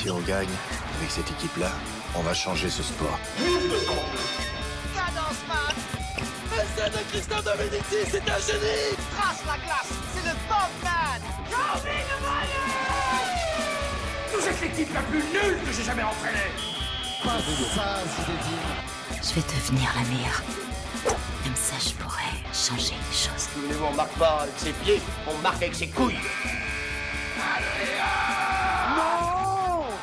Si on gagne, avec cette équipe-là, on va changer ce sport. Cadence man. Essai de Christophe Dominici, c'est un génie. Trace la glace, c'est le Bogman. Vous êtes l'équipe la plus nulle que j'ai jamais entraînée. Pas ça, Zinedine. Je vais devenir la meilleure. Comme ça, je pourrais changer les choses. Souvenez-vous, on marque pas avec ses pieds, on marque avec ses couilles.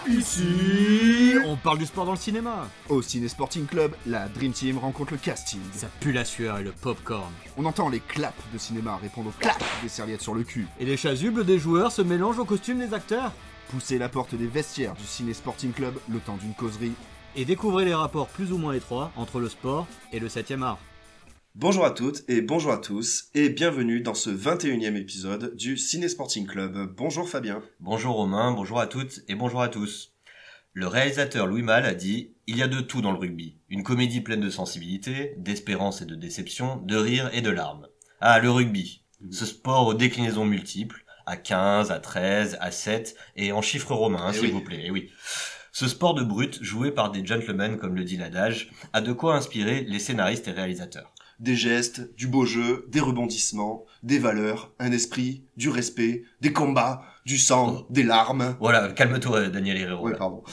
Ici, on parle du sport dans le cinéma. Au Ciné Sporting Club, la Dream Team rencontre le casting. Ça pue la sueur et le popcorn. On entend les claps de cinéma répondre aux claps des serviettes sur le cul. Et les chasubles des joueurs se mélangent aux costumes des acteurs. Poussez la porte des vestiaires du Ciné Sporting Club le temps d'une causerie. Et découvrez les rapports plus ou moins étroits entre le sport et le 7e art. Bonjour à toutes et bonjour à tous et bienvenue dans ce 21e épisode du Ciné Sporting Club. Bonjour Fabien. Bonjour Romain, bonjour à toutes et bonjour à tous. Le réalisateur Louis Malle a dit « Il y a de tout dans le rugby. Une comédie pleine de sensibilité, d'espérance et de déception, de rire et de larmes. Ah, le rugby. Ce sport aux déclinaisons multiples, à 15, à 13, à 7 et en chiffres romains, s'il vous plaît. Et oui. Ce sport de brute, joué par des gentlemen comme le dit l'adage, a de quoi inspirer les scénaristes et réalisateurs. Des gestes, du beau jeu, des rebondissements, des valeurs, un esprit, du respect, des combats, du sang, des larmes. Voilà, calme-toi Daniel Herrero. Oui, pardon.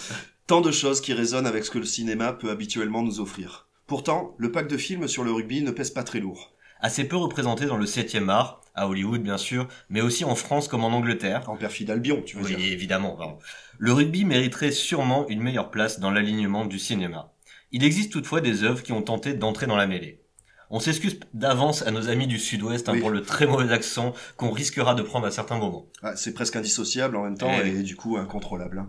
Tant de choses qui résonnent avec ce que le cinéma peut habituellement nous offrir. Pourtant, le pack de films sur le rugby ne pèse pas très lourd. Assez peu représenté dans le 7e art, à Hollywood bien sûr, mais aussi en France comme en Angleterre. En perfide Albion, tu veux dire. Oui, évidemment. Pardon. Le rugby mériterait sûrement une meilleure place dans l'alignement du cinéma. Il existe toutefois des œuvres qui ont tenté d'entrer dans la mêlée. On s'excuse d'avance à nos amis du Sud-Ouest pour le très mauvais accent qu'on risquera de prendre à certains moments. Ah, c'est presque indissociable en même temps et du coup incontrôlable.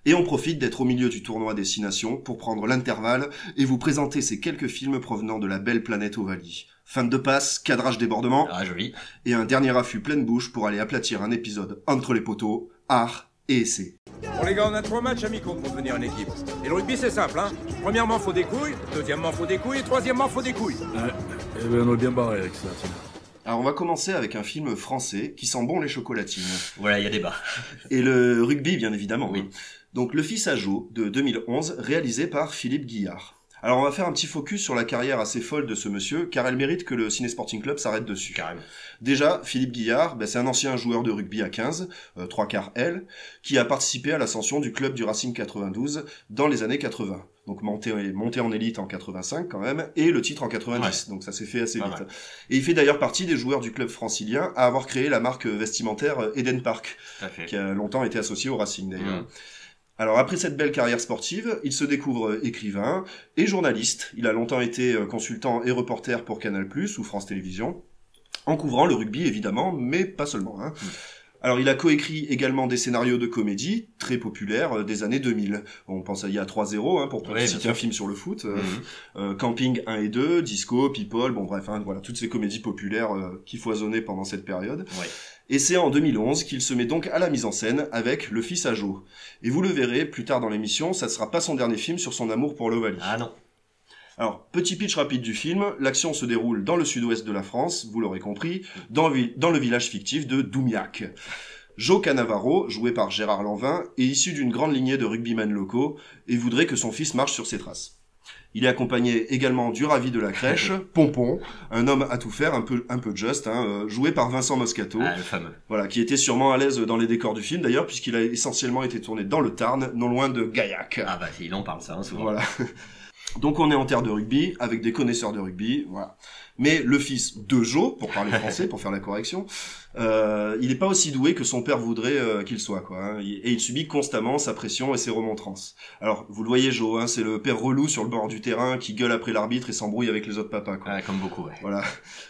Et on profite d'être au milieu du tournoi des 6 nations pour prendre l'intervalle et vous présenter ces quelques films provenant de la belle planète Ovalie. Fin de passe, cadrage débordement, joli. Et un dernier affût pleine bouche pour aller aplatir un épisode entre les poteaux, art et essai. Bon les gars, on a 3 matchs amicaux pour devenir une équipe. Et le rugby c'est simple, hein. Premièrement, faut des couilles. Deuxièmement, faut des couilles. Et troisièmement, faut des couilles. Eh ben, on est bien barré avec ça, tiens. Alors on va commencer avec un film français qui sent bon les chocolatines. Voilà, il y a débat. Et le rugby, bien évidemment. Oui. Hein. Donc Le Fils à Jo de 2011, réalisé par Philippe Guillard. Alors on va faire un petit focus sur la carrière assez folle de ce monsieur, car elle mérite que le Ciné Sporting Club s'arrête dessus. Carrément. Déjà, Philippe Guillard, c'est un ancien joueur de rugby à 15, 3/4 L, qui a participé à l'ascension du club du Racing 92 dans les années 80. Donc monté en élite en 85 quand même, et le titre en 90, donc ça s'est fait assez vite. Et il fait d'ailleurs partie des joueurs du club francilien à avoir créé la marque vestimentaire Eden Park, qui a longtemps été associée au Racing d'ailleurs. Alors après cette belle carrière sportive, il se découvre écrivain et journaliste. Il a longtemps été consultant et reporter pour Canal+, ou France Télévisions, en couvrant le rugby évidemment, mais pas seulement. Hein. Alors il a coécrit également des scénarios de comédie très populaires des années 2000. On pense à Il y a 3-0 pour citer un film sur le foot, Camping 1 et 2, Disco, People, bon bref, voilà, toutes ces comédies populaires qui foisonnaient pendant cette période. Ouais. Et c'est en 2011 qu'il se met donc à la mise en scène avec Le Fils à Jo. Et vous le verrez plus tard dans l'émission, ça ne sera pas son dernier film sur son amour pour l'Ovalie. Ah non. Alors, petit pitch rapide du film, l'action se déroule dans le sud-ouest de la France, vous l'aurez compris, dans le village fictif de Doumiac. Jo Cannavaro, joué par Gérard Lanvin, est issu d'une grande lignée de rugbymen locaux et voudrait que son fils marche sur ses traces. Il est accompagné également du ravi de la crèche, Pompon, un homme à tout faire, un peu juste, joué par Vincent Moscato. Ah, le fameux. Voilà, qui était sûrement à l'aise dans les décors du film d'ailleurs, puisqu'il a essentiellement été tourné dans le Tarn, non loin de Gaillac. Ah bah, il en parle ça, souvent. Voilà. Donc on est en terre de rugby, avec des connaisseurs de rugby, voilà. Mais le fils de Jo, pour parler français, pour faire la correction, il n'est pas aussi doué que son père voudrait qu'il soit, quoi. Et il subit constamment sa pression et ses remontrances. Alors, vous le voyez, Jo, c'est le père relou sur le bord du terrain qui gueule après l'arbitre et s'embrouille avec les autres papas, quoi. Ah, comme beaucoup, ouais. Voilà.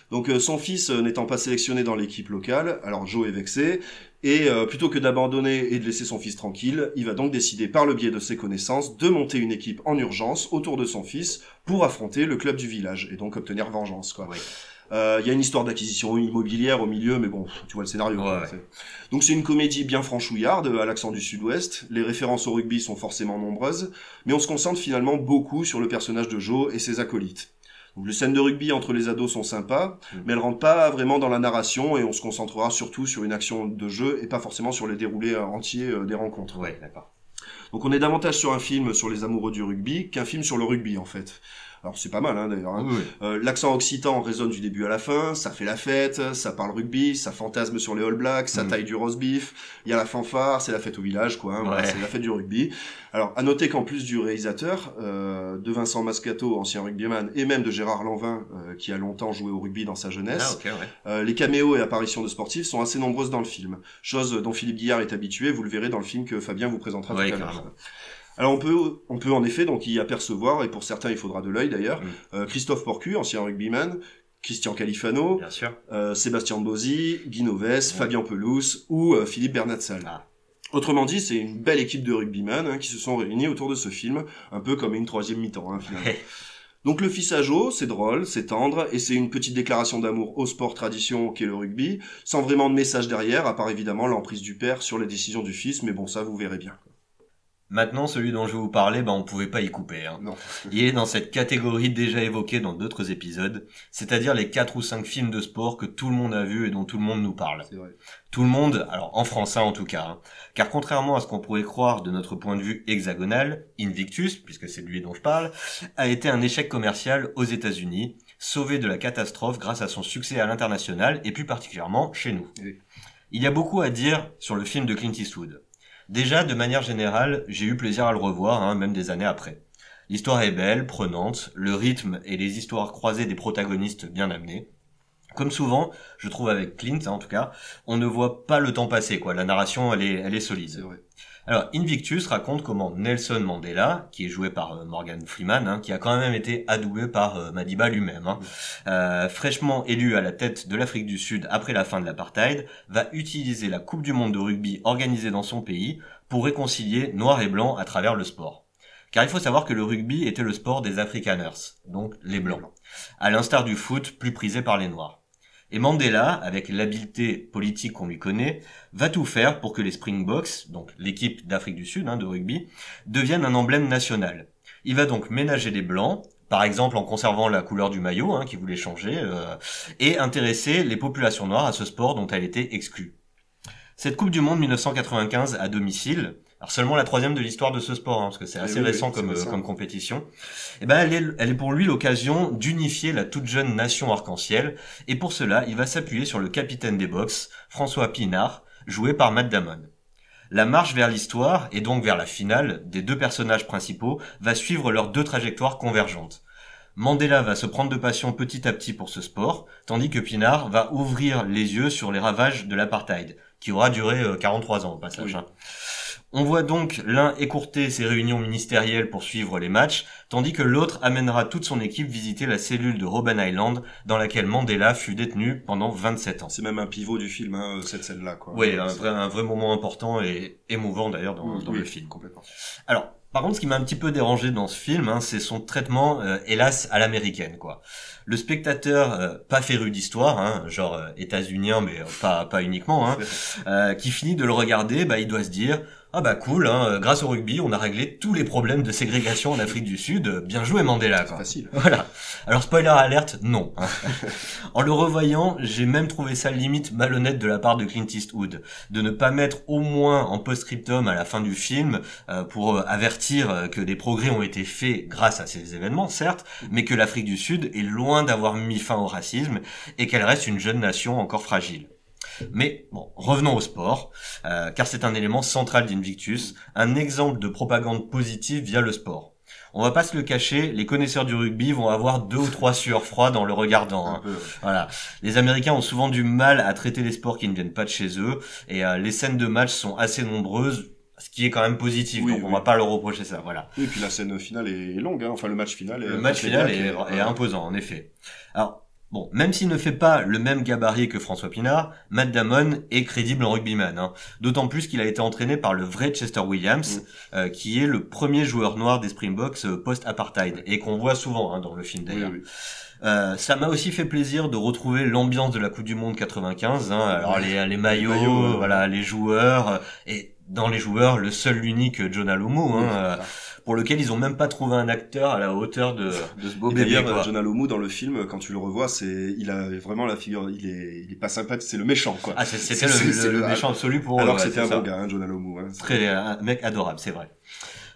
Donc son fils n'étant pas sélectionné dans l'équipe locale, alors Jo est vexé, et plutôt que d'abandonner et de laisser son fils tranquille, il va donc décider par le biais de ses connaissances de monter une équipe en urgence autour de son fils pour affronter le club du village et donc obtenir vengeance, quoi. Oui. Il y a une histoire d'acquisition immobilière au milieu, mais bon, tu vois le scénario. Ouais. Donc c'est une comédie bien franchouillarde, à l'accent du sud-ouest. Les références au rugby sont forcément nombreuses, mais on se concentre finalement beaucoup sur le personnage de Jo et ses acolytes. Donc les scènes de rugby entre les ados sont sympas, mais elles rentrent pas vraiment dans la narration et on se concentrera surtout sur une action de jeu et pas forcément sur les déroulés entiers des rencontres. Ouais, d'accord. Donc on est davantage sur un film sur les amoureux du rugby qu'un film sur le rugby en fait. Alors c'est pas mal hein, d'ailleurs. Hein. Oui. L'accent occitan résonne du début à la fin, ça fait la fête, ça parle rugby, ça fantasme sur les All Blacks, ça taille du roast beef, il y a la fanfare, c'est la fête au village quoi, hein, voilà, c'est la fête du rugby. Alors à noter qu'en plus du réalisateur, de Vincent Mascato, ancien rugbyman, et même de Gérard Lanvin, qui a longtemps joué au rugby dans sa jeunesse, les caméos et apparitions de sportifs sont assez nombreuses dans le film, chose dont Philippe Guillard est habitué, vous le verrez dans le film que Fabien vous présentera tout à l'heure. Alors on peut en effet donc y apercevoir, et pour certains il faudra de l'œil d'ailleurs, Christophe Porcu, ancien rugbyman, Christian Califano, Sébastien Bozzi, Guy Noves, Fabien Pelouse ou Philippe Bernatsal. Autrement dit, c'est une belle équipe de rugbyman hein, qui se sont réunis autour de ce film, un peu comme une troisième mi-temps hein, finalement. Donc le fils à Joe, c'est drôle, c'est tendre, et c'est une petite déclaration d'amour au sport tradition qu'est le rugby, sans vraiment de message derrière, à part évidemment l'emprise du père sur les décisions du fils, mais bon ça vous verrez bien. Maintenant, celui dont je vais vous parler, on pouvait pas y couper. Hein. Non. Il est dans cette catégorie déjà évoquée dans d'autres épisodes, c'est-à-dire les 4 ou 5 films de sport que tout le monde a vus et dont tout le monde nous parle. C'est vrai. Tout le monde, alors en français en tout cas, hein. Car contrairement à ce qu'on pourrait croire de notre point de vue hexagonal, Invictus, puisque c'est de lui dont je parle, a été un échec commercial aux États-Unis, sauvé de la catastrophe grâce à son succès à l'international et plus particulièrement chez nous. Oui. Il y a beaucoup à dire sur le film de Clint Eastwood. Déjà, de manière générale, j'ai eu plaisir à le revoir, hein, même des années après. L'histoire est belle, prenante, le rythme et les histoires croisées des protagonistes bien amenées. Comme souvent, je trouve avec Clint, hein, en tout cas, on ne voit pas le temps passer, quoi. La narration, elle est solide. C'est vrai. Alors, Invictus raconte comment Nelson Mandela, qui est joué par Morgan Freeman, hein, qui a quand même été adoubé par Madiba lui-même, hein, fraîchement élu à la tête de l'Afrique du Sud après la fin de l'apartheid, va utiliser la Coupe du Monde de rugby organisée dans son pays pour réconcilier noir et blanc à travers le sport. Car il faut savoir que le rugby était le sport des Afrikaners, donc les blancs, à l'instar du foot plus prisé par les noirs. Et Mandela, avec l'habileté politique qu'on lui connaît, va tout faire pour que les Springboks, donc l'équipe d'Afrique du Sud hein, de rugby, deviennent un emblème national. Il va donc ménager les blancs, par exemple en conservant la couleur du maillot, hein, qu'il voulait changer, et intéresser les populations noires à ce sport dont elle était exclue. Cette Coupe du Monde 1995 à domicile, alors seulement la 3e de l'histoire de ce sport, hein, parce que c'est assez récent comme compétition, et elle est pour lui l'occasion d'unifier la toute jeune nation arc-en-ciel, et pour cela, il va s'appuyer sur le capitaine des Boks, François Pinard, joué par Matt Damon. La marche vers l'histoire, et donc vers la finale, des 2 personnages principaux, va suivre leurs 2 trajectoires convergentes. Mandela va se prendre de passion petit à petit pour ce sport, tandis que Pinard va ouvrir les yeux sur les ravages de l'apartheid, qui aura duré 43 ans au passage. Hein. On voit donc l'un écourter ses réunions ministérielles pour suivre les matchs, tandis que l'autre amènera toute son équipe visiter la cellule de Robben Island, dans laquelle Mandela fut détenu pendant 27 ans. C'est même un pivot du film, hein, cette scène-là, quoi. Oui, un vrai moment important et émouvant d'ailleurs dans le film. Complètement. Alors, par contre, ce qui m'a un petit peu dérangé dans ce film, hein, c'est son traitement, hélas, à l'américaine, quoi. Le spectateur, pas féru d'histoire, hein, genre états-unien, mais pas uniquement, hein, qui finit de le regarder, il doit se dire ah bah cool, hein, grâce au rugby, on a réglé tous les problèmes de ségrégation en Afrique du Sud. Bien joué Mandela, quoi. C'est facile. Voilà. Alors spoiler alerte, non. Hein. En le revoyant, j'ai même trouvé ça limite malhonnête de la part de Clint Eastwood, de ne pas mettre au moins en post-scriptum à la fin du film pour avertir que des progrès ont été faits grâce à ces événements, certes, mais que l'Afrique du Sud est loin d'avoir mis fin au racisme et qu'elle reste une jeune nation encore fragile. Mais bon, revenons au sport, car c'est un élément central d'Invictus, un exemple de propagande positive via le sport. On va pas se le cacher, les connaisseurs du rugby vont avoir 2 ou 3 sueurs froides en le regardant. Hein. Voilà. Les Américains ont souvent du mal à traiter les sports qui ne viennent pas de chez eux, et les scènes de match sont assez nombreuses, ce qui est quand même positif, donc on va pas leur reprocher ça, voilà. Et puis la scène finale est longue, hein. Enfin le match final est imposant, en effet. Alors, bon, même s'il ne fait pas le même gabarit que François Pinard, Matt Damon est crédible en rugbyman, hein. D'autant plus qu'il a été entraîné par le vrai Chester Williams, qui est le premier joueur noir des Springboks post-apartheid, et qu'on voit souvent hein, dans le film d'ailleurs. Ça m'a aussi fait plaisir de retrouver l'ambiance de la Coupe du Monde 95, hein. Alors les maillots, voilà, les joueurs, et dans les joueurs, le seul l'unique John Alomo, hein. pour lequel ils ont même pas trouvé un acteur à la hauteur de ce beau bébé. D'ailleurs, John Alomu dans le film, quand tu le revois, il a vraiment la figure, il est pas sympathique, c'est le méchant, quoi. Ah, c'était le méchant absolu pour eux. Alors que c'était un bon gars, hein, John Alomu. Hein, très, un mec adorable, c'est vrai.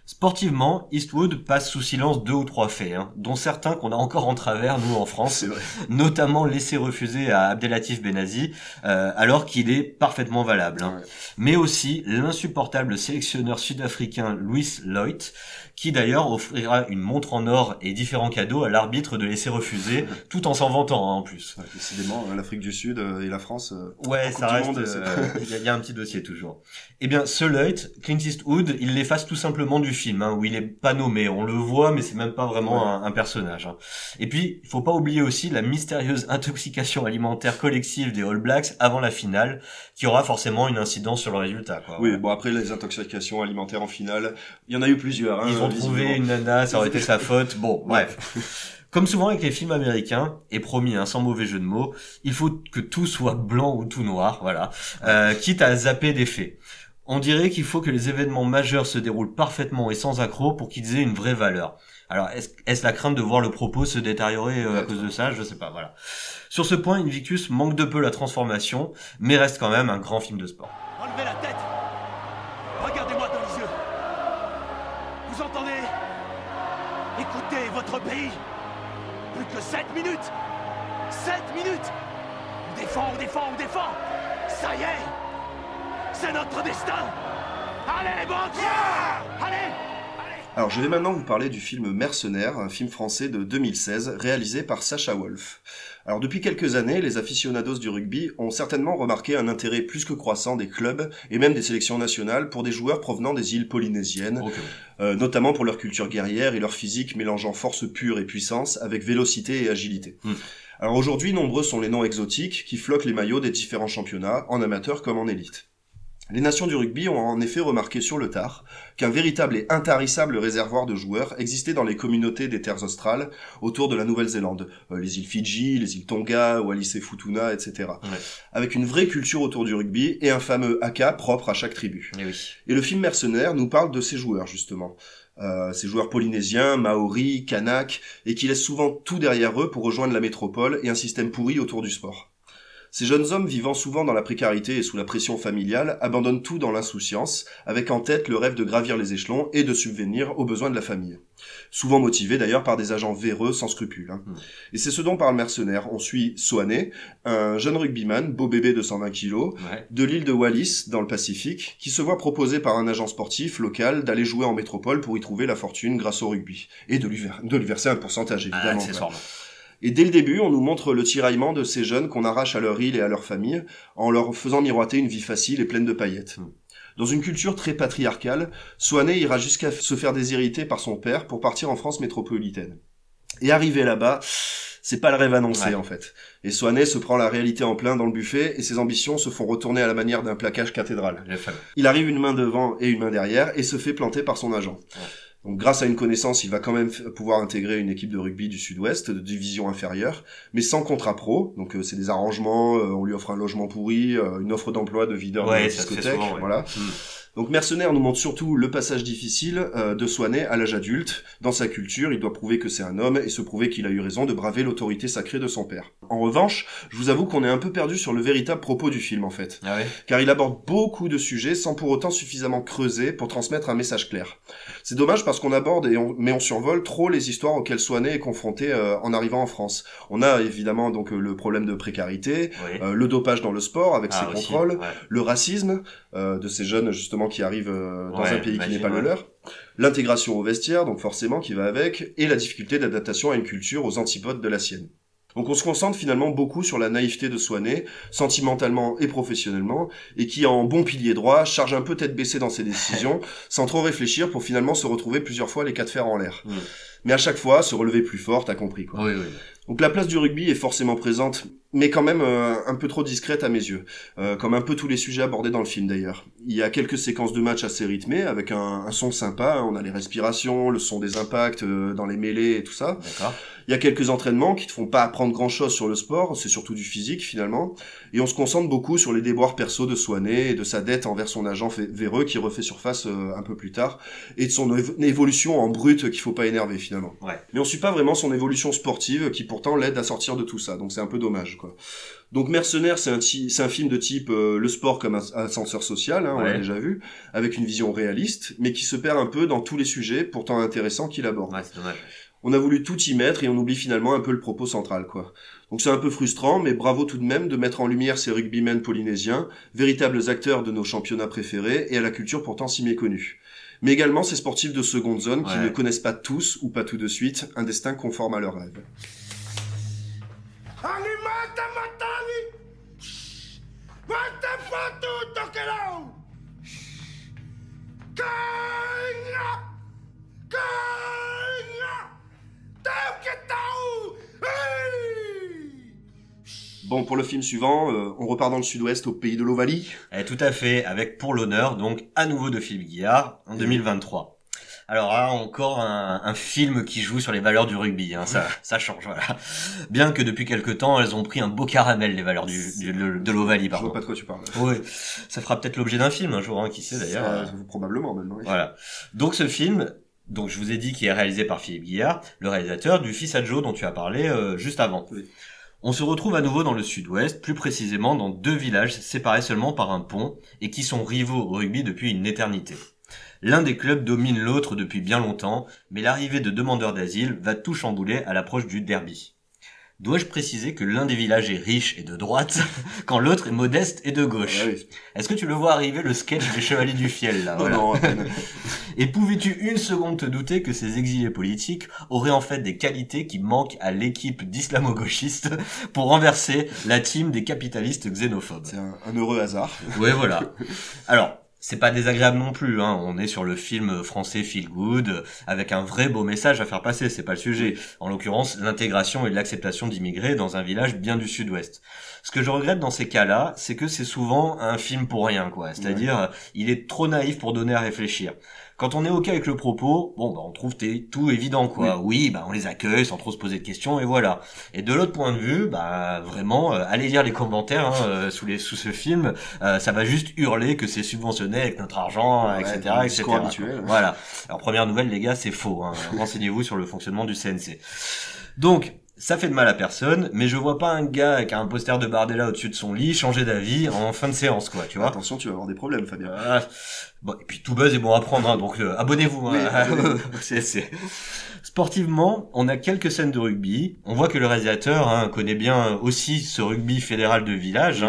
Sportivement, Eastwood passe sous silence 2 ou 3 faits, dont certains qu'on a encore en travers, nous, en France, notamment laisser refuser à Abdelatif Benazi, alors qu'il est parfaitement valable. Ouais. Mais aussi l'insupportable sélectionneur sud-africain Louis Lloyd, qui d'ailleurs offrira une montre en or et différents cadeaux à l'arbitre de laisser refuser, tout en s'en vantant, en plus. Ouais, décidément, l'Afrique du Sud et la France... ouais, ça reste... Il y a un petit dossier, toujours. Eh bien, ce Lloyd, Clint Eastwood, il l'efface tout simplement du film, où il est pas nommé. On le voit, mais c'est même pas vraiment un personnage. Et puis, il faut pas oublier aussi la mystérieuse intoxication alimentaire collective des All Blacks avant la finale, qui aura forcément une incidence sur le résultat, quoi. Oui, bon, après, les intoxications alimentaires en finale, il y en a eu plusieurs, Ils ont trouvé une nana, ça aurait été sa faute. Bon, bref. Comme souvent avec les films américains, et promis, sans mauvais jeu de mots, il faut que tout soit blanc ou tout noir, voilà, quitte à zapper des faits. On dirait qu'il faut que les événements majeurs se déroulent parfaitement et sans accroc pour qu'ils aient une vraie valeur. Alors, est-ce la crainte de voir le propos se détériorer à cause de ça? Je sais pas, voilà. Sur ce point, Invictus manque de peu la transformation, mais reste quand même un grand film de sport. Enlevez la tête. Regardez-moi dans les yeux. Vous entendez? Écoutez votre pays. Plus que 7 minutes. 7 minutes. On défend, on défend, on défend. Ça y est. C'est notre destin. Allez, banquier. Allez. Alors, je vais maintenant vous parler du film Mercenaires, un film français de 2016, réalisé par Sacha Wolf. Alors, depuis quelques années, les aficionados du rugby ont certainement remarqué un intérêt plus que croissant des clubs et même des sélections nationales pour des joueurs provenant des îles polynésiennes, notamment pour leur culture guerrière et leur physique mélangeant force pure et puissance avec vélocité et agilité. Alors aujourd'hui, nombreux sont les noms exotiques qui floquent les maillots des différents championnats, en amateur comme en élite. Les nations du rugby ont en effet remarqué sur le tard qu'un véritable et intarissable réservoir de joueurs existait dans les communautés des terres australes autour de la Nouvelle-Zélande, les îles Fidji, les îles Tonga, Wallis et Futuna, etc. Avec une vraie culture autour du rugby et un fameux haka propre à chaque tribu. Et le film Mercenaires nous parle de ces joueurs justement. Ces joueurs polynésiens, maoris, kanaks, et qui laissent souvent tout derrière eux pour rejoindre la métropole et un système pourri autour du sport. Ces jeunes hommes vivant souvent dans la précarité et sous la pression familiale abandonnent tout dans l'insouciance, avec en tête le rêve de gravir les échelons et de subvenir aux besoins de la famille. Souvent motivés d'ailleurs par des agents véreux sans scrupules. Et c'est ce dont parle Mercenaires. On suit Soane, un jeune rugbyman, beau bébé de 120 kilos, de l'île de Wallis, dans le Pacifique, qui se voit proposer par un agent sportif local d'aller jouer en métropole pour y trouver la fortune grâce au rugby. Et de lui verser un pourcentage, évidemment. Et dès le début, on nous montre le tiraillement de ces jeunes qu'on arrache à leur île et à leur famille, en leur faisant miroiter une vie facile et pleine de paillettes. Dans une culture très patriarcale, Soane ira jusqu'à se faire déshériter par son père pour partir en France métropolitaine. Et arrivé là-bas, c'est pas le rêve annoncé en fait. Et Soane se prend la réalité en plein dans le buffet et ses ambitions se font retourner à la manière d'un plaquage cathédral. Il arrive une main devant et une main derrière et se fait planter par son agent. Donc grâce à une connaissance, il va quand même pouvoir intégrer une équipe de rugby du Sud-Ouest, de division inférieure, mais sans contrat pro. Donc c'est des arrangements, on lui offre un logement pourri, une offre d'emploi de videur de discothèque, voilà. Donc Mercenaires nous montre surtout le passage difficile de Soane à l'âge adulte. Dans sa culture, il doit prouver que c'est un homme et se prouver qu'il a eu raison de braver l'autorité sacrée de son père. En revanche, je vous avoue qu'on est un peu perdu sur le véritable propos du film en fait. Car il aborde beaucoup de sujets sans pour autant suffisamment creuser pour transmettre un message clair. C'est dommage parce qu'on aborde mais on survole trop les histoires auxquelles Soane est confronté en arrivant en France. On a évidemment donc le problème de précarité, le dopage dans le sport avec ses contrôles, le racisme de ces jeunes justement qui arrivent dans un pays qui n'est pas le leur, l'intégration au vestiaire, donc forcément qui va avec, et la difficulté d'adaptation à une culture aux antipodes de la sienne. Donc on se concentre finalement beaucoup sur la naïveté de Soane, sentimentalement et professionnellement, et qui en bon pilier droit charge un peu tête baissée dans ses décisions, sans trop réfléchir pour finalement se retrouver plusieurs fois les quatre fers en l'air. Mais à chaque fois, se relever plus fort, t'as compris quoi. Donc la place du rugby est forcément présente, mais quand même un peu trop discrète à mes yeux, comme un peu tous les sujets abordés dans le film d'ailleurs. Il y a quelques séquences de match assez rythmées, avec un son sympa, on a les respirations, le son des impacts dans les mêlées et tout ça. D'accord. Il y a quelques entraînements qui te font pas apprendre grand-chose sur le sport, c'est surtout du physique finalement, et on se concentre beaucoup sur les déboires perso de Swanee et de sa dette envers son agent véreux qui refait surface un peu plus tard, et de son évolution en brute qu'il faut pas énerver finalement. Ouais. Mais on suit pas vraiment son évolution sportive qui pourtant l'aide à sortir de tout ça, donc c'est un peu dommage quoi. Donc Mercenaires, c'est un film de type le sport comme ascenseur social, on l'a déjà vu, avec une vision réaliste, mais qui se perd un peu dans tous les sujets pourtant intéressants qu'il aborde. Ouais, c'est dommage. On a voulu tout y mettre et on oublie finalement un peu le propos central, quoi. Donc c'est un peu frustrant, mais bravo tout de même de mettre en lumière ces rugbymen polynésiens, véritables acteurs de nos championnats préférés et à la culture pourtant si méconnue. Mais également ces sportifs de seconde zone qui ne connaissent pas tous, ou pas tout de suite, un destin conforme à leurs rêves. Bon, pour le film suivant, on repart dans le sud-ouest, au pays de l'Ovalie. Tout à fait, avec pour l'honneur, donc, à nouveau de Philippe Guillard, en 2023. Alors là, encore un film qui joue sur les valeurs du rugby, hein, ça change, voilà. Bien que depuis quelque temps, elles ont pris un beau caramel, les valeurs de l'Ovalie, pardon. Je vois pas de quoi tu parles. Oui, ça fera peut-être l'objet d'un film un jour, hein, qui sait d'ailleurs. Probablement, même, oui. Voilà. Donc ce film... Donc je vous ai dit qu'il est réalisé par Philippe Guillard, le réalisateur du Fils à Joe dont tu as parlé juste avant. Oui. On se retrouve à nouveau dans le sud-ouest, plus précisément dans 2 villages séparés seulement par un pont et qui sont rivaux au rugby depuis une éternité. L'un des clubs domine l'autre depuis bien longtemps, mais l'arrivée de demandeurs d'asile va tout chambouler à l'approche du derby. Dois-je préciser que l'un des villages est riche et de droite, quand l'autre est modeste et de gauche? Ah oui. Est-ce que tu le vois arriver, le sketch des Chevaliers du Fiel, là? Voilà. Non, Et pouvais-tu une seconde te douter que ces exilés politiques auraient en fait des qualités qui manquent à l'équipe d'islamo-gauchistes pour renverser la team des capitalistes xénophobes? C'est un heureux hasard. Ouais, voilà. Alors, c'est pas désagréable non plus, hein. On est sur le film français Feel Good, avec un vrai beau message à faire passer, c'est pas le sujet. En l'occurrence, l'intégration et l'acceptation d'immigrés dans un village bien du sud-ouest. Ce que je regrette dans ces cas-là, c'est que c'est souvent un film pour rien, quoi. C'est-à-dire, il est trop naïf pour donner à réfléchir. Quand on est ok avec le propos, bon, on trouve tout évident, quoi. Oui, on les accueille sans trop se poser de questions, et voilà. Et de l'autre point de vue, vraiment, allez lire les commentaires, hein, sous ce film, ça va juste hurler que c'est subventionné avec notre argent, etc., etc. Habituel. Voilà. Alors, première nouvelle, les gars, c'est faux, hein. Renseignez-vous sur le fonctionnement du CNC. Donc, ça fait de mal à personne, mais je vois pas un gars avec un poster de Bardella au-dessus de son lit changer d'avis en fin de séance, quoi, tu vois. Attention, tu vas avoir des problèmes, Fabien. Bon, et puis tout buzz est bon à prendre, hein, donc abonnez-vous. Hein, au CSC. Sportivement, on a quelques scènes de rugby. On voit que le réalisateur connaît bien aussi ce rugby fédéral de village,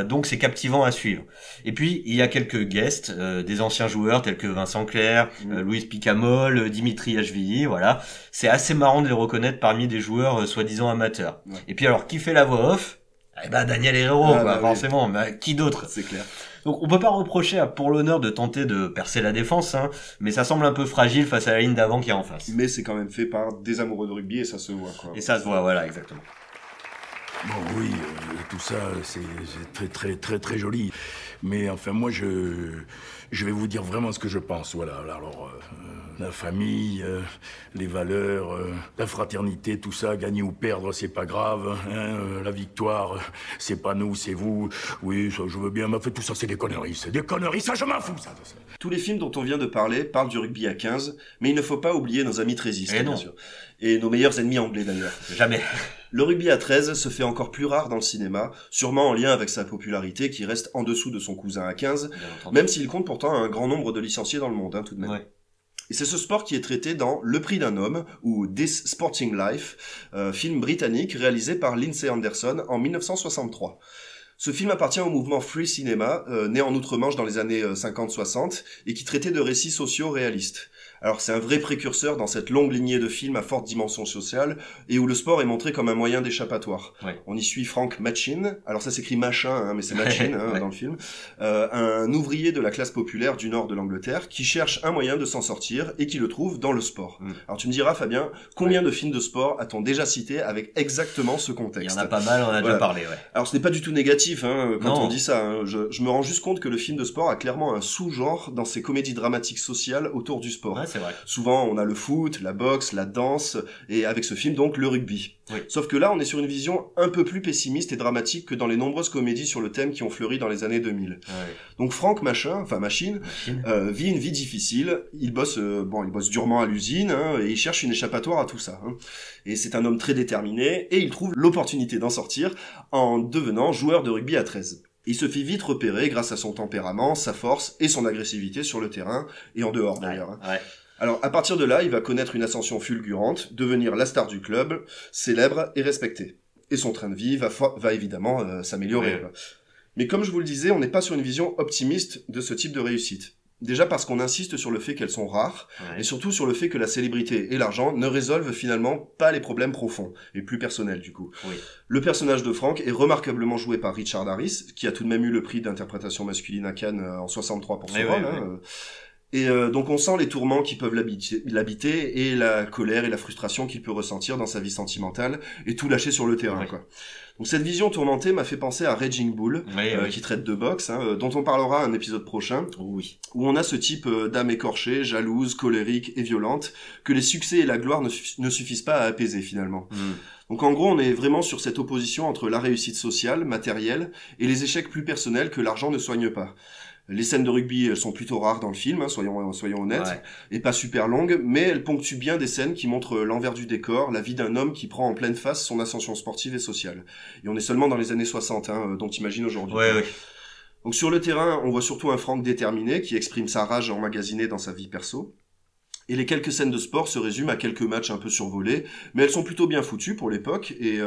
donc c'est captivant à suivre. Et puis il y a quelques guests, des anciens joueurs tels que Vincent Clerc, Louis Picamol, Dimitri Ashvili, voilà. C'est assez marrant de les reconnaître parmi des joueurs soi-disant amateurs. Ouais. Et puis alors, qui fait la voix off? Daniel Herrero, forcément. Mais qui d'autre? C'est clair. Donc on peut pas reprocher à Pour l'honneur de tenter de percer la défense, mais ça semble un peu fragile face à la ligne d'avant qui est en face. Mais c'est quand même fait par des amoureux de rugby et ça se voit, quoi. Et ça se voit, voilà, exactement. Bon, oui, tout ça, c'est très, très, très, très joli. Mais enfin, moi, je vais vous dire vraiment ce que je pense, voilà. Alors, la famille, les valeurs, la fraternité, tout ça, gagner ou perdre, c'est pas grave. La victoire, c'est pas nous, c'est vous. Oui, ça, je veux bien, mais en fait, tout ça, c'est des conneries. C'est des conneries, ça, je m'en fous, ça. Tous les films dont on vient de parler parlent du rugby à 15, mais il ne faut pas oublier nos amis trésistes, bien sûr. Et nos meilleurs ennemis anglais, d'ailleurs. Jamais. Le rugby à 13 se fait encore plus rare dans le cinéma, sûrement en lien avec sa popularité qui reste en dessous de son cousin à 15, même s'il compte pourtant un grand nombre de licenciés dans le monde, tout de même. Ouais. Et c'est ce sport qui est traité dans Le Prix d'un homme, ou This Sporting Life, film britannique réalisé par Lindsay Anderson en 1963. Ce film appartient au mouvement Free Cinema, né en Outre-Manche dans les années 50-60, et qui traitait de récits sociaux réalistes. Alors c'est un vrai précurseur dans cette longue lignée de films à forte dimension sociale, et où le sport est montré comme un moyen d'échappatoire. Ouais. On y suit Frank Machin, alors ça s'écrit Machin, mais c'est Machin dans le film, un ouvrier de la classe populaire du nord de l'Angleterre, qui cherche un moyen de s'en sortir, et qui le trouve dans le sport. Alors tu me diras Fabien, combien de films de sport a-t-on déjà cité avec exactement ce contexte? Il y en a pas mal, on en a déjà parlé, ouais. Alors ce n'est pas du tout négatif quand on dit ça, je me rends juste compte que le film de sport a clairement un sous-genre dans ces comédies dramatiques sociales autour du sport. Ouais, c'est vrai. Souvent on a le foot, la boxe, la danse, et avec ce film donc le rugby. Oui. Sauf que là on est sur une vision un peu plus pessimiste et dramatique que dans les nombreuses comédies sur le thème qui ont fleuri dans les années 2000. Ouais. Donc Frank Machine vit une vie difficile, il bosse durement à l'usine, et il cherche une échappatoire à tout ça. Et c'est un homme très déterminé, et il trouve l'opportunité d'en sortir en devenant joueur de rugby à 13. Il se fait vite repérer grâce à son tempérament, sa force et son agressivité sur le terrain, et en dehors d'ailleurs. Ouais. Alors, à partir de là, il va connaître une ascension fulgurante, devenir la star du club, célèbre et respecté. Et son train de vie va évidemment s'améliorer. Ouais. Mais comme je vous le disais, on n'est pas sur une vision optimiste de ce type de réussite. Déjà parce qu'on insiste sur le fait qu'elles sont rares, et surtout sur le fait que la célébrité et l'argent ne résolvent finalement pas les problèmes profonds, et plus personnels du coup. Oui. Le personnage de Frank est remarquablement joué par Richard Harris, qui a tout de même eu le prix d'interprétation masculine à Cannes en 63 pour son rôle. Et donc on sent les tourments qui peuvent l'habiter et la colère et la frustration qu'il peut ressentir dans sa vie sentimentale et tout lâcher sur le terrain, quoi. Donc cette vision tourmentée m'a fait penser à Raging Bull, qui traite de boxe, dont on parlera un épisode prochain, où on a ce type d'âme écorchée, jalouse, colérique et violente, que les succès et la gloire ne suffisent pas à apaiser finalement. Donc en gros, on est vraiment sur cette opposition entre la réussite sociale, matérielle, et les échecs plus personnels que l'argent ne soigne pas. Les scènes de rugby sont plutôt rares dans le film, soyons honnêtes, et pas super longues, mais elles ponctuent bien des scènes qui montrent l'envers du décor, la vie d'un homme qui prend en pleine face son ascension sportive et sociale. Et on est seulement dans les années 60, dont t'imagines aujourd'hui. Donc sur le terrain, on voit surtout un Frank déterminé qui exprime sa rage emmagasinée dans sa vie perso. Et les quelques scènes de sport se résument à quelques matchs un peu survolés, mais elles sont plutôt bien foutues pour l'époque et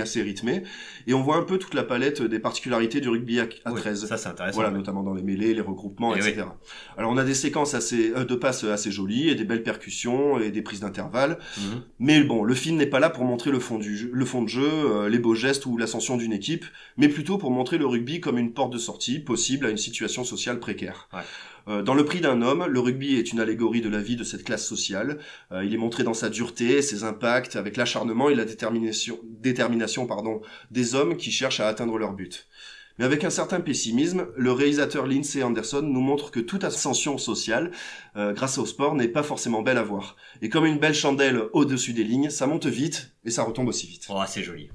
assez rythmées. Et on voit un peu toute la palette des particularités du rugby à 13. Ça c'est intéressant. Voilà, notamment dans les mêlées, les regroupements, etc. Alors on a des séquences de passes assez jolies et des belles percussions et des prises d'intervalle. Mais bon, le film n'est pas là pour montrer le fond de jeu, les beaux gestes ou l'ascension d'une équipe, mais plutôt pour montrer le rugby comme une porte de sortie possible à une situation sociale précaire. Dans Le Prix d'un homme, le rugby est une allégorie de la vie de cette classe sociale. Il est montré dans sa dureté, ses impacts, avec l'acharnement et la détermination des hommes qui cherchent à atteindre leur but. Mais avec un certain pessimisme, le réalisateur Lindsay Anderson nous montre que toute ascension sociale, grâce au sport, n'est pas forcément belle à voir. Et comme une belle chandelle au-dessus des lignes, ça monte vite et ça retombe aussi vite. Oh, c'est joli.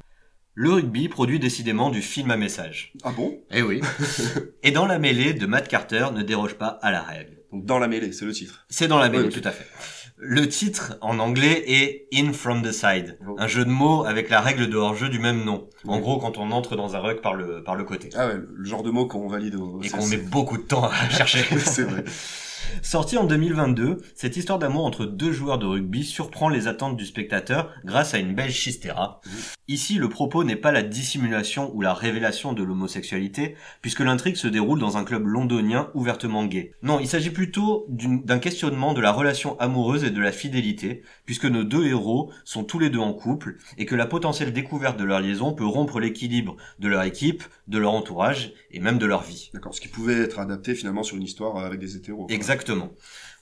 Le rugby produit décidément du film à message. Ah bon ? Eh oui. Et Dans la mêlée de Matt Carter ne déroge pas à la règle. Donc Dans la mêlée, c'est le titre. C'est Dans la mêlée, tout à fait. Le titre en anglais est In From the Side, un jeu de mots avec la règle de hors-jeu du même nom. En gros, quand on entre dans un ruck par le côté. Ah ouais, le genre de mot qu'on valide au Et qu'on met beaucoup de temps à chercher. C'est vrai. Sorti en 2022, cette histoire d'amour entre deux joueurs de rugby surprend les attentes du spectateur grâce à une belle chistera. Ici, le propos n'est pas la dissimulation ou la révélation de l'homosexualité, puisque l'intrigue se déroule dans un club londonien ouvertement gay. Non, il s'agit plutôt d'un questionnement de la relation amoureuse et de la fidélité, puisque nos deux héros sont tous les deux en couple, et que la potentielle découverte de leur liaison peut rompre l'équilibre de leur équipe, de leur entourage, et même de leur vie. D'accord, ce qui pouvait être adapté finalement sur une histoire avec des hétéros. Exactement.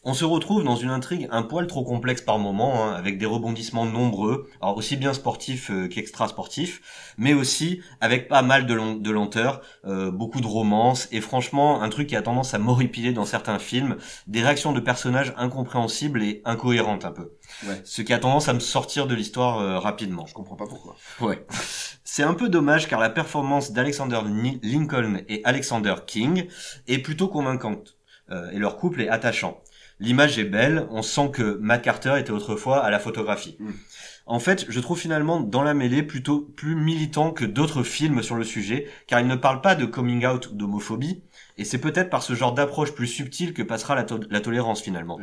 On se retrouve dans une intrigue un poil trop complexe par moment, avec des rebondissements nombreux, alors aussi bien sportifs qu'extra-sportifs, mais aussi avec pas mal de lenteur, beaucoup de romance, et franchement, un truc qui a tendance à m'horripiler dans certains films, des réactions de personnages incompréhensibles et incohérentes un peu. Ouais. Ce qui a tendance à me sortir de l'histoire rapidement. Je comprends pas pourquoi. Ouais. C'est un peu dommage car la performance d'Alexander Lincoln et Alexander King est plutôt convaincante, et leur couple est attachant. L'image est belle, on sent que Matt Carter était autrefois à la photographie. En fait, je trouve finalement Dans la mêlée plutôt plus militant que d'autres films sur le sujet, car il ne parle pas de coming out ou d'homophobie, et c'est peut-être par ce genre d'approche plus subtile que passera la tolérance finalement.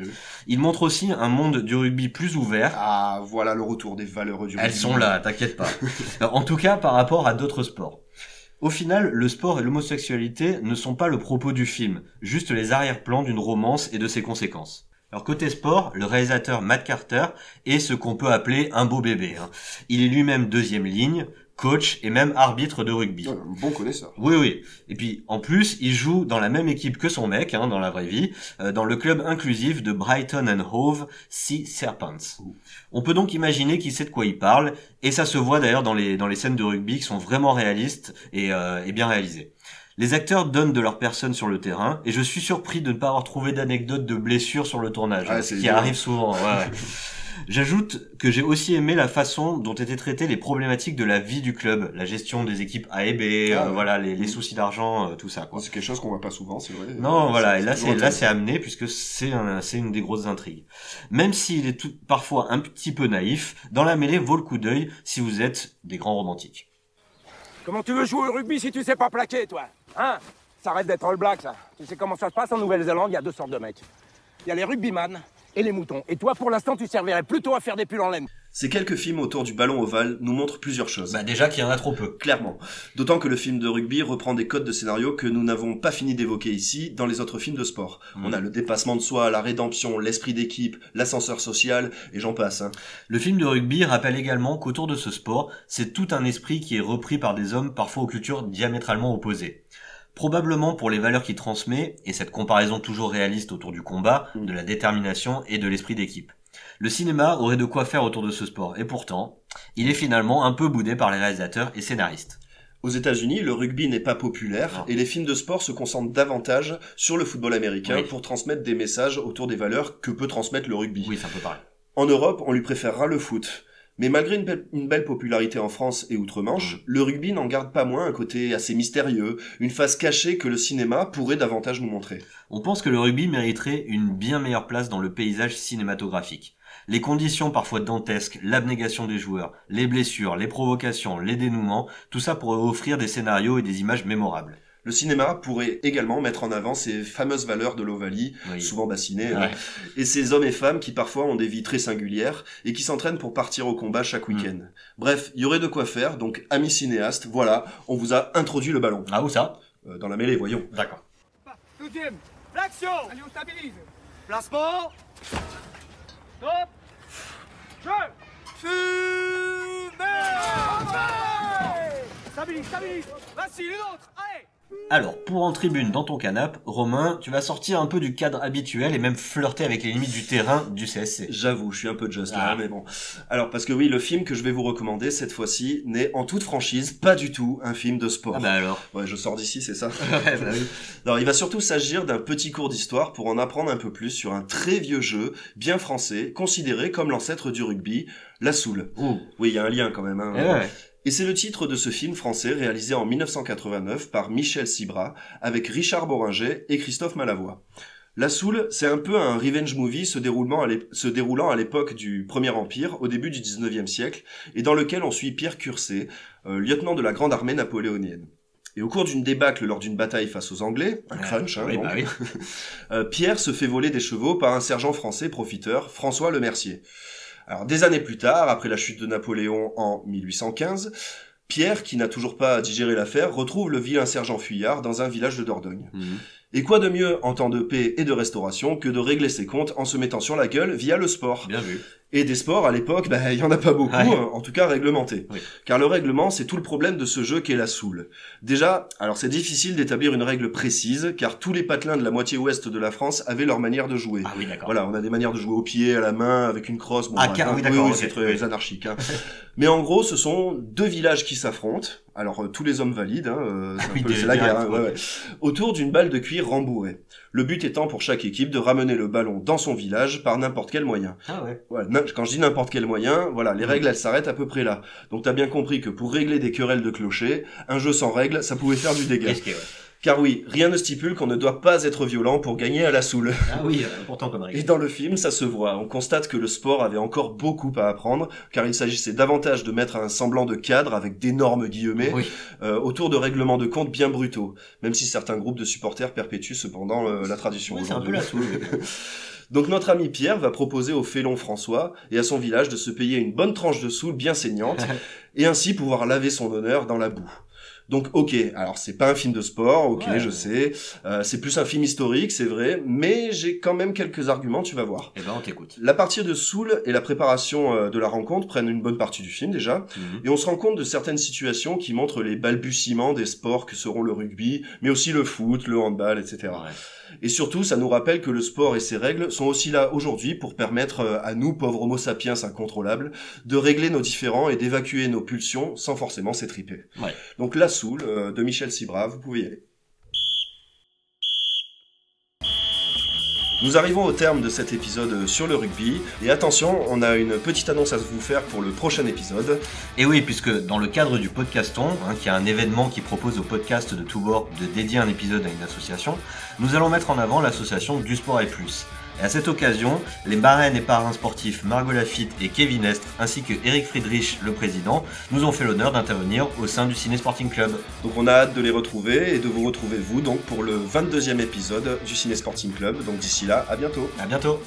Il montre aussi un monde du rugby plus ouvert. Ah, voilà le retour des valeurs du rugby. Elles sont là, t'inquiète pas. En tout cas, par rapport à d'autres sports. Au final, le sport et l'homosexualité ne sont pas le propos du film, juste les arrière-plans d'une romance et de ses conséquences. Alors côté sport, le réalisateur Matt Carter est ce qu'on peut appeler un beau bébé. Il est lui-même deuxième ligne, coach et même arbitre de rugby. Ouais, un bon connaisseur. Oui. Et puis en plus, il joue dans la même équipe que son mec, dans la vraie vie, dans le club inclusif de Brighton and Hove Sea Serpents. On peut donc imaginer qu'il sait de quoi il parle, et ça se voit d'ailleurs dans les scènes de rugby qui sont vraiment réalistes et bien réalisées. Les acteurs donnent de leur personne sur le terrain, et je suis surpris de ne pas avoir trouvé d'anecdotes de blessures sur le tournage, ce qui arrive souvent. Ouais. J'ajoute que j'ai aussi aimé la façon dont étaient traitées les problématiques de la vie du club, la gestion des équipes A et B, voilà, les soucis d'argent, tout ça, quoi. C'est quelque chose qu'on voit pas souvent, c'est vrai. Non, voilà, et là c'est amené puisque c'est une des grosses intrigues. Même s'il est parfois un petit peu naïf, dans la mêlée vaut le coup d'œil si vous êtes des grands romantiques. Comment tu veux jouer au rugby si tu sais pas plaquer, toi? Hein? Ça arrête d'être All Black, ça. Tu sais comment ça se passe en Nouvelle-Zélande? Il y a deux sortes de mecs. Il y a les rugbyman et les moutons. Et toi, pour l'instant, tu servirais plutôt à faire des pulls en laine. Ces quelques films autour du ballon ovale nous montrent plusieurs choses. Déjà qu'il y en a trop peu. Clairement. D'autant que le film de rugby reprend des codes de scénario que nous n'avons pas fini d'évoquer ici dans les autres films de sport. On a le dépassement de soi, la rédemption, l'esprit d'équipe, l'ascenseur social, et j'en passe. Le film de rugby rappelle également qu'autour de ce sport, c'est tout un esprit qui est repris par des hommes parfois aux cultures diamétralement opposées. Probablement pour les valeurs qu'il transmet, et cette comparaison toujours réaliste autour du combat, de la détermination et de l'esprit d'équipe. Le cinéma aurait de quoi faire autour de ce sport, et pourtant, il est finalement un peu boudé par les réalisateurs et scénaristes. Aux États-Unis, le rugby n'est pas populaire et les films de sport se concentrent davantage sur le football américain pour transmettre des messages autour des valeurs que peut transmettre le rugby. Oui, c'est un peu pareil. En Europe, on lui préférera le foot. Mais malgré une belle popularité en France et outre-Manche, le rugby n'en garde pas moins un côté assez mystérieux, une face cachée que le cinéma pourrait davantage nous montrer. On pense que le rugby mériterait une bien meilleure place dans le paysage cinématographique. Les conditions parfois dantesques, l'abnégation des joueurs, les blessures, les provocations, les dénouements, tout ça pourrait offrir des scénarios et des images mémorables. Le cinéma pourrait également mettre en avant ces fameuses valeurs de l'Ovalie, souvent bassinées, et ces hommes et femmes qui parfois ont des vies très singulières et qui s'entraînent pour partir au combat chaque week-end. Bref, il y aurait de quoi faire, donc amis cinéastes, voilà, on vous a introduit le ballon. Ah, où ça? Dans la mêlée, voyons. D'accord. Deuxième, l'action. Allez, on stabilise. Placement. Stop. Jeu. Fumée. Stabilise. Vas-y, une autre. Allez. Alors, pour en tribune dans ton canapé, Romain, tu vas sortir un peu du cadre habituel et même flirter avec les limites du terrain du CSC. J'avoue, je suis un peu just là, mais bon. Alors, parce que oui, le film que je vais vous recommander cette fois-ci n'est en toute franchise pas du tout un film de sport. Ah bah alors. Ouais, je sors d'ici, c'est ça. Ouais, bah oui. Alors, il va surtout s'agir d'un petit cours d'histoire pour en apprendre un peu plus sur un très vieux jeu, bien français, considéré comme l'ancêtre du rugby, la soule. Oui, il y a un lien quand même. Et c'est le titre de ce film français réalisé en 1989 par Michel Cibra avec Richard Boringer et Christophe Malavoie. La Soule, c'est un peu un revenge movie se déroulant à l'époque du Premier Empire, au début du 19e siècle, et dans lequel on suit Pierre Cursé, lieutenant de la Grande Armée napoléonienne. Et au cours d'une débâcle lors d'une bataille face aux Anglais, un crunch, Pierre se fait voler des chevaux par un sergent français profiteur, François Le Mercier. Alors, des années plus tard, après la chute de Napoléon en 1815, Pierre, qui n'a toujours pas digéré l'affaire, retrouve le vilain sergent Fuyard dans un village de Dordogne. Et quoi de mieux en temps de paix et de restauration que de régler ses comptes en se mettant sur la gueule via le sport. Bien vu. Et des sports, à l'époque, il y en a pas beaucoup, en tout cas réglementés. Car le règlement, c'est tout le problème de ce jeu qu'est la soule. Déjà, alors c'est difficile d'établir une règle précise, car tous les patelins de la moitié ouest de la France avaient leur manière de jouer. Ah oui, d'accord. Voilà, on a des manières de jouer au pied, à la main, avec une crosse. Bon, oui, d'accord. Oui, c'est très anarchique. Mais en gros, ce sont deux villages qui s'affrontent. Alors, tous les hommes valides, c'est la guerre, autour d'une balle de cuir rembourrée. Le but étant pour chaque équipe de ramener le ballon dans son village par n'importe quel moyen. Ah ouais. Voilà, quand je dis n'importe quel moyen, voilà, les règles elles s'arrêtent à peu près là. Donc t'as bien compris que pour régler des querelles de clochers, un jeu sans règles, ça pouvait faire du dégât. Car oui, rien ne stipule qu'on ne doit pas être violent pour gagner à la soule. Ah oui, important comme règle. Et dans le film, ça se voit. On constate que le sport avait encore beaucoup à apprendre, car il s'agissait davantage de mettre un semblant de cadre, avec d'énormes guillemets, autour de règlements de compte bien brutaux. Même si certains groupes de supporters perpétuent cependant la tradition. Oui, c'est un peu la soule. Donc notre ami Pierre va proposer au félon François et à son village de se payer une bonne tranche de soule bien saignante, et ainsi pouvoir laver son honneur dans la boue. Donc ok, alors c'est pas un film de sport, ok, Ouais. je sais, c'est plus un film historique, c'est vrai, mais j'ai quand même quelques arguments, tu vas voir. Eh ben, on t'écoute. La partie de Soul et la préparation de la rencontre prennent une bonne partie du film déjà, et on se rend compte de certaines situations qui montrent les balbutiements des sports que seront le rugby, mais aussi le foot, le handball, etc. Ouais. Et surtout, ça nous rappelle que le sport et ses règles sont aussi là aujourd'hui pour permettre à nous, pauvres homo sapiens incontrôlables, de régler nos différends et d'évacuer nos pulsions sans forcément s'étriper. Ouais. Donc La Soul de Michel Sibra, vous pouvez y aller. Nous arrivons au terme de cet épisode sur le rugby, et attention, on a une petite annonce à vous faire pour le prochain épisode. Et oui, puisque dans le cadre du Podcaston, qui est un événement qui propose aux podcasts de tous bords de dédier un épisode à une association, nous allons mettre en avant l'association Du Sport et Plus. Et à cette occasion, les marraines et parrains sportifs Margot Lafitte et Kevin Estre, ainsi que Eric Friedrich, le président, nous ont fait l'honneur d'intervenir au sein du Ciné Sporting Club. Donc on a hâte de les retrouver et de vous retrouver vous donc pour le 22e épisode du Ciné Sporting Club. Donc d'ici là, à bientôt. À bientôt.